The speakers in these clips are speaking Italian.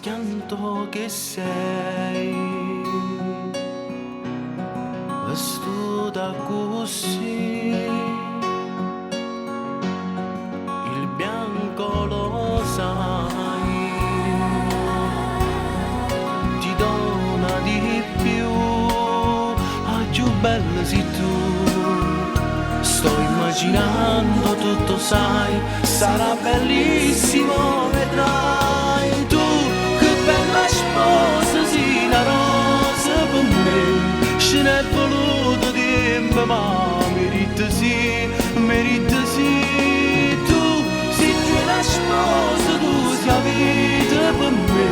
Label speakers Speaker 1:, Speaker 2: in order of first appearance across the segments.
Speaker 1: schianto che sei, vestuta così, il bianco lo sai, ti dona di più, più bella sei tu. Sto immaginando tutto, sai, sarà bellissimo, vedrai tu, che bella sposa, sì, la rosa per me, ce n'è voluto tempo, ma merita sì, tu, sei tu la sposa, tu sei la vita per me,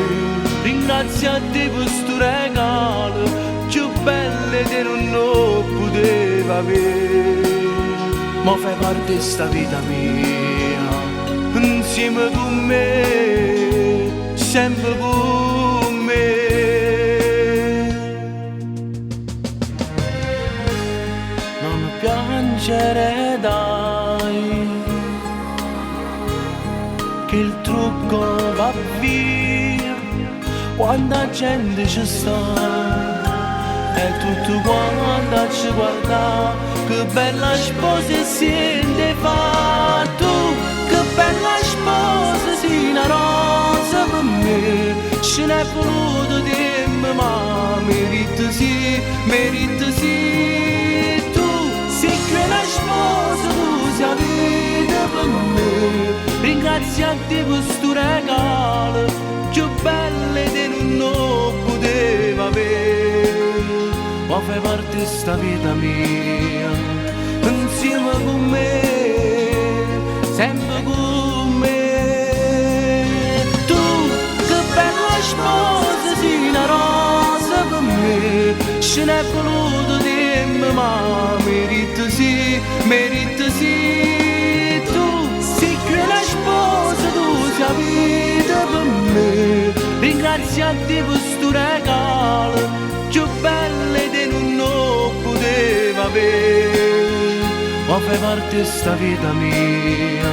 Speaker 1: ringrazia te per sto regalo, più belle che non poteva avere. Ma fai parte di sta vita mia, insieme con me, sempre con me. Non piangere dai, che il trucco va via, quando la gente ci sta. E tutto quanto ci guarda, che bella sposa siete fa tu, che bella sposa sei una rosa per me, ce n'è voluto tempo, ma merita sì, tu, sei quella sposa, tu sei la vita per me, ringraziati per sto regalo, più belle che non poteva avere. Ma fai parte di sta vita mia, insieme con me, sempre con me. Tu, che bella sposa, sei una rosa per me, ce n'è voluto tempo, ma merita sì, tu, sei quella sposa, tu sei la vita per me, ringraziati per sto regalo, più belle che non poteva avere, ma fai parte di sta vita mia,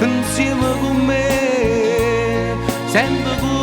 Speaker 1: insieme con me, sempre con me.